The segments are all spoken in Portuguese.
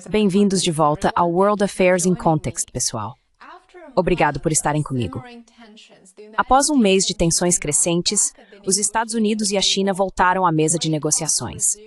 Bem-vindos de volta ao World Affairs in Context, pessoal. Obrigado por estarem comigo. Após um mês de tensões crescentes, os Estados Unidos e a China voltaram à mesa de negociações.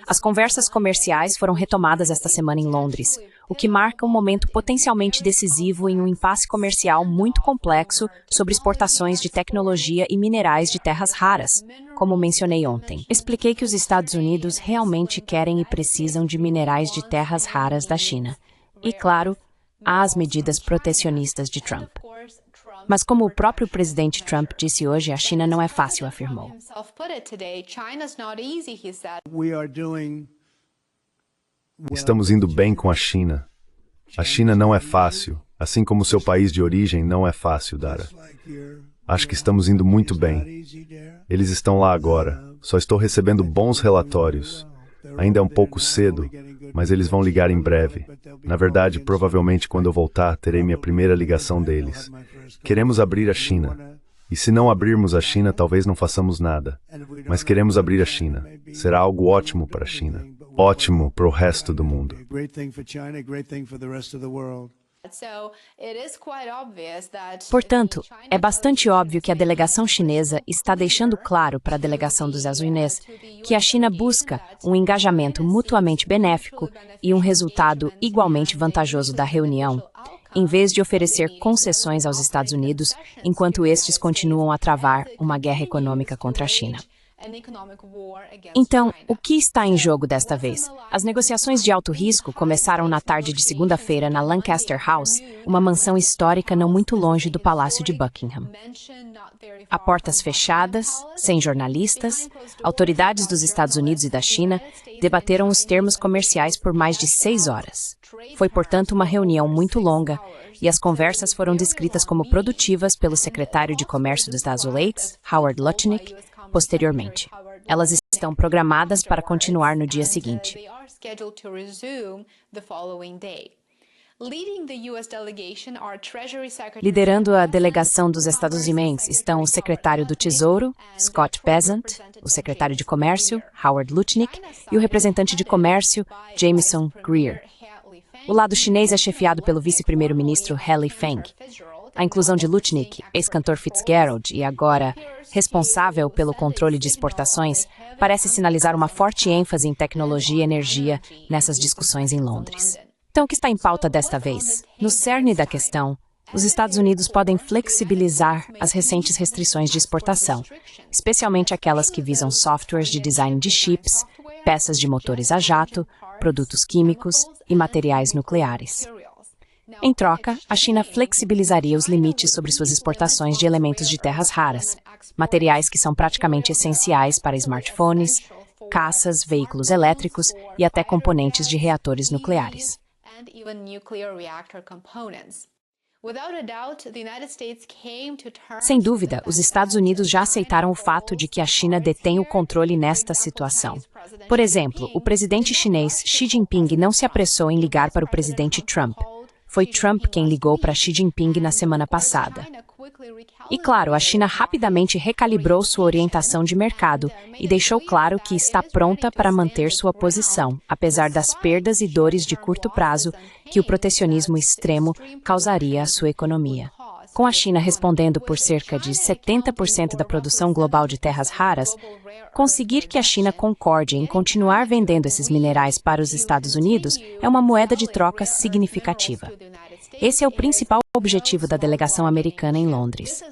As conversas comerciais foram retomadas esta semana em Londres, o que marca um momento potencialmente decisivo em um impasse comercial muito complexo sobre exportações de tecnologia e minerais de terras raras, como mencionei ontem. Expliquei que os Estados Unidos realmente querem e precisam de minerais de terras raras da China. E, claro, há as medidas protecionistas de Trump. Mas como o próprio presidente Trump disse hoje, a China não é fácil, afirmou. Estamos indo bem com a China. A China não é fácil, assim como seu país de origem não é fácil, Dara. Acho que estamos indo muito bem. Eles estão lá agora. Só estou recebendo bons relatórios. Ainda é um pouco cedo, mas eles vão ligar em breve. Na verdade, provavelmente quando eu voltar, terei minha primeira ligação deles. Queremos abrir a China. E se não abrirmos a China, talvez não façamos nada. Mas queremos abrir a China. Será algo ótimo para a China. Ótimo para o resto do mundo. Portanto, é bastante óbvio que a delegação chinesa está deixando claro para a delegação dos Estados Unidos que a China busca um engajamento mutuamente benéfico e um resultado igualmente vantajoso da reunião, em vez de oferecer concessões aos Estados Unidos enquanto estes continuam a travar uma guerra econômica contra a China. Então, o que está em jogo desta vez? As negociações de alto risco começaram na tarde de segunda-feira na Lancaster House, uma mansão histórica não muito longe do Palácio de Buckingham. A portas fechadas, sem jornalistas, autoridades dos Estados Unidos e da China debateram os termos comerciais por mais de 6 horas. Foi, portanto, uma reunião muito longa, e as conversas foram descritas como produtivas pelo secretário de Comércio dos Estados Unidos, Howard Lutnick, posteriormente. Elas estão programadas para continuar no dia seguinte. Liderando a delegação dos Estados Unidos estão o secretário do Tesouro, Scott Bessent, o secretário de Comércio, Howard Lutnick, e o representante de Comércio, Jameson Greer. O lado chinês é chefiado pelo vice-primeiro-ministro He Feng. A inclusão de Lutnick, ex-cantor Fitzgerald e agora responsável pelo controle de exportações, parece sinalizar uma forte ênfase em tecnologia e energia nessas discussões em Londres. Então, o que está em pauta desta vez? No cerne da questão, os Estados Unidos podem flexibilizar as recentes restrições de exportação, especialmente aquelas que visam softwares de design de chips, peças de motores a jato, produtos químicos e materiais nucleares. Em troca, a China flexibilizaria os limites sobre suas exportações de elementos de terras raras, materiais que são praticamente essenciais para smartphones, caças, veículos elétricos e até componentes de reatores nucleares. Sem dúvida, os Estados Unidos já aceitaram o fato de que a China detém o controle nesta situação. Por exemplo, o presidente chinês Xi Jinping não se apressou em ligar para o presidente Trump. Foi Trump quem ligou para Xi Jinping na semana passada. E claro, a China rapidamente recalibrou sua orientação de mercado e deixou claro que está pronta para manter sua posição, apesar das perdas e dores de curto prazo que o protecionismo extremo causaria à sua economia. Com a China respondendo por cerca de 70% da produção global de terras raras, conseguir que a China concorde em continuar vendendo esses minerais para os Estados Unidos é uma moeda de troca significativa. Esse é o principal objetivo da delegação americana em Londres.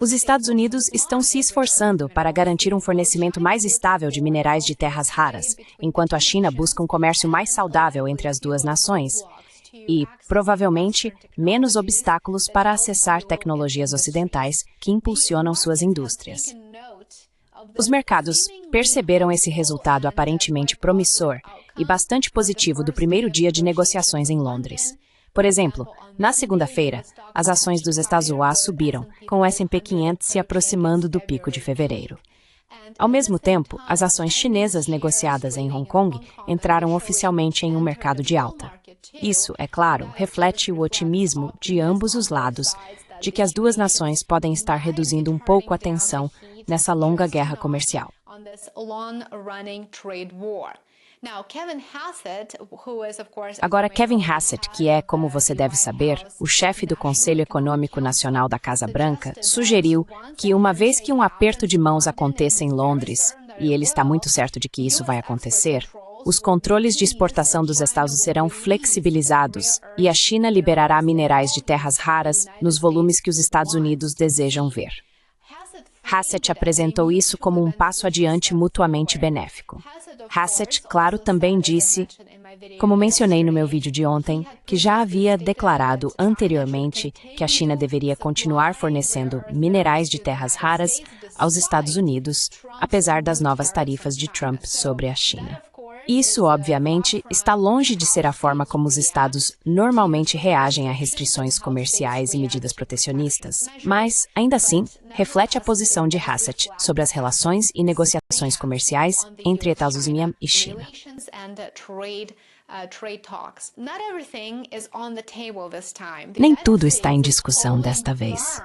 Os Estados Unidos estão se esforçando para garantir um fornecimento mais estável de minerais de terras raras, enquanto a China busca um comércio mais saudável entre as duas nações e, provavelmente, menos obstáculos para acessar tecnologias ocidentais que impulsionam suas indústrias. Os mercados perceberam esse resultado aparentemente promissor e bastante positivo do primeiro dia de negociações em Londres. Por exemplo, na segunda-feira, as ações dos Estados Unidos subiram, com o S&P 500 se aproximando do pico de fevereiro. Ao mesmo tempo, as ações chinesas negociadas em Hong Kong entraram oficialmente em um mercado de alta. Isso, é claro, reflete o otimismo de ambos os lados de que as duas nações podem estar reduzindo um pouco a tensão nessa longa guerra comercial. Agora, Kevin Hassett, que é, como você deve saber, o chefe do Conselho Econômico Nacional da Casa Branca, sugeriu que, uma vez que um aperto de mãos aconteça em Londres, e ele está muito certo de que isso vai acontecer, os controles de exportação dos Estados serão flexibilizados e a China liberará minerais de terras raras nos volumes que os Estados Unidos desejam ver. Hassett apresentou isso como um passo adiante mutuamente benéfico. Hassett, claro, também disse, como mencionei no meu vídeo de ontem, que já havia declarado anteriormente que a China deveria continuar fornecendo minerais de terras raras aos Estados Unidos, apesar das novas tarifas de Trump sobre a China. Isso, obviamente, está longe de ser a forma como os estados normalmente reagem a restrições comerciais e medidas protecionistas, mas, ainda assim, reflete a posição de Hassett sobre as relações e negociações comerciais entre Estados Unidos e China. Nem tudo está em discussão desta vez.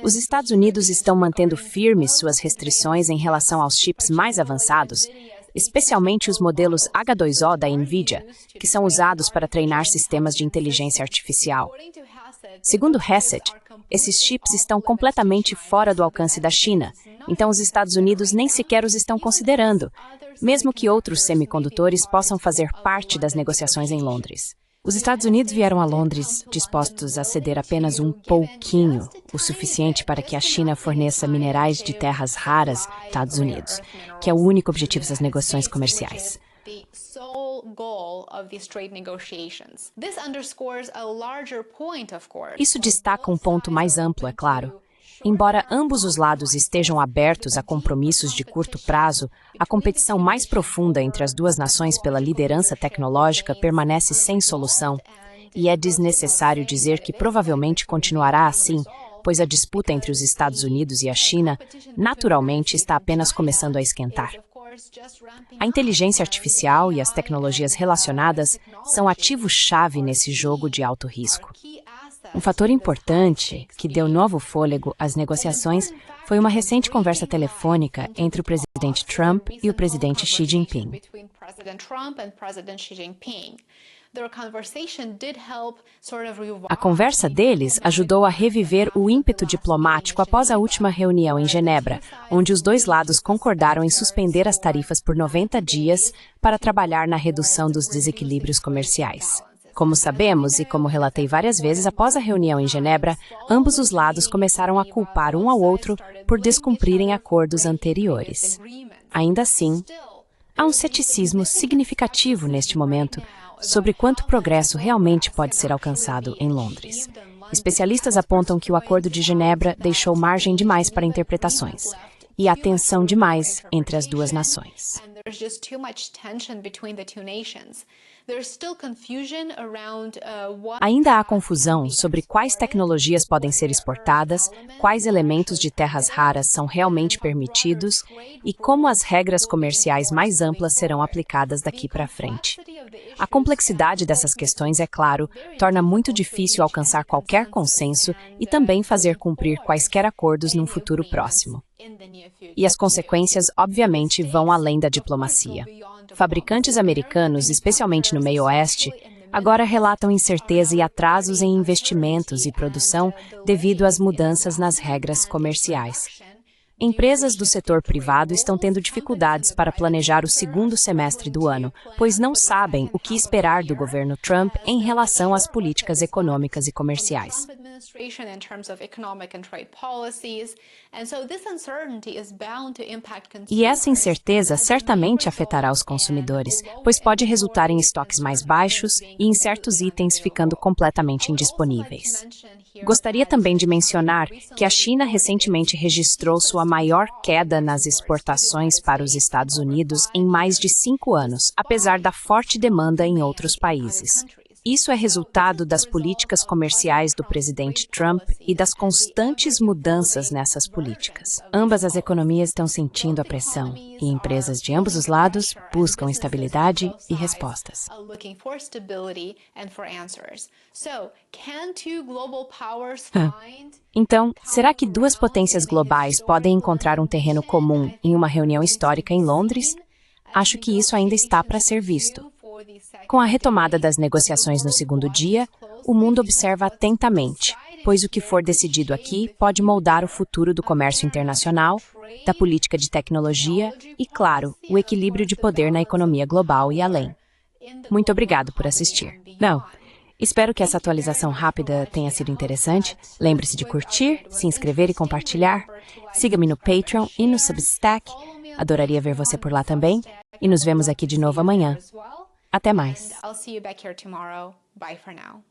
Os Estados Unidos estão mantendo firmes suas restrições em relação aos chips mais avançados, especialmente os modelos H2O da NVIDIA, que são usados para treinar sistemas de inteligência artificial. Segundo Hassett, esses chips estão completamente fora do alcance da China, então os Estados Unidos nem sequer os estão considerando, mesmo que outros semicondutores possam fazer parte das negociações em Londres. Os Estados Unidos vieram a Londres dispostos a ceder apenas um pouquinho, o suficiente para que a China forneça minerais de terras raras aos Estados Unidos, que é o único objetivo das negociações comerciais. Isso destaca um ponto mais amplo, é claro. Embora ambos os lados estejam abertos a compromissos de curto prazo, a competição mais profunda entre as duas nações pela liderança tecnológica permanece sem solução, e é desnecessário dizer que provavelmente continuará assim, pois a disputa entre os Estados Unidos e a China, naturalmente, está apenas começando a esquentar. A inteligência artificial e as tecnologias relacionadas são ativos-chave nesse jogo de alto risco. Um fator importante que deu novo fôlego às negociações foi uma recente conversa telefônica entre o presidente Trump e o presidente Xi Jinping. A conversa deles ajudou a reviver o ímpeto diplomático após a última reunião em Genebra, onde os dois lados concordaram em suspender as tarifas por 90 dias para trabalhar na redução dos desequilíbrios comerciais. Como sabemos, e como relatei várias vezes após a reunião em Genebra, ambos os lados começaram a culpar um ao outro por descumprirem acordos anteriores. Ainda assim, há um ceticismo significativo neste momento sobre quanto progresso realmente pode ser alcançado em Londres. Especialistas apontam que o Acordo de Genebra deixou margem demais para interpretações e há tensão demais entre as duas nações. Ainda há confusão sobre quais tecnologias podem ser exportadas, quais elementos de terras raras são realmente permitidos e como as regras comerciais mais amplas serão aplicadas daqui para frente. A complexidade dessas questões, é claro, torna muito difícil alcançar qualquer consenso e também fazer cumprir quaisquer acordos num futuro próximo. E as consequências, obviamente, vão além da diplomacia. Fabricantes americanos, especialmente no meio oeste, agora relatam incerteza e atrasos em investimentos e produção devido às mudanças nas regras comerciais. Empresas do setor privado estão tendo dificuldades para planejar o segundo semestre do ano, pois não sabem o que esperar do governo Trump em relação às políticas econômicas e comerciais. E essa incerteza certamente afetará os consumidores, pois pode resultar em estoques mais baixos e em certos itens ficando completamente indisponíveis. Gostaria também de mencionar que a China recentemente registrou sua maior queda nas exportações para os Estados Unidos em mais de 5 anos, apesar da forte demanda em outros países. Isso é resultado das políticas comerciais do presidente Trump e das constantes mudanças nessas políticas. Ambas as economias estão sentindo a pressão e empresas de ambos os lados buscam estabilidade e respostas. Então, será que duas potências globais podem encontrar um terreno comum em uma reunião histórica em Londres? Acho que isso ainda está para ser visto. Com a retomada das negociações no segundo dia, o mundo observa atentamente, pois o que for decidido aqui pode moldar o futuro do comércio internacional, da política de tecnologia e, claro, o equilíbrio de poder na economia global e além. Muito obrigado por assistir. Espero que essa atualização rápida tenha sido interessante. Lembre-se de curtir, se inscrever e compartilhar. Siga-me no Patreon e no Substack. Adoraria ver você por lá também. E nos vemos aqui de novo amanhã. Até mais. I'll see you back here tomorrow. Bye for now.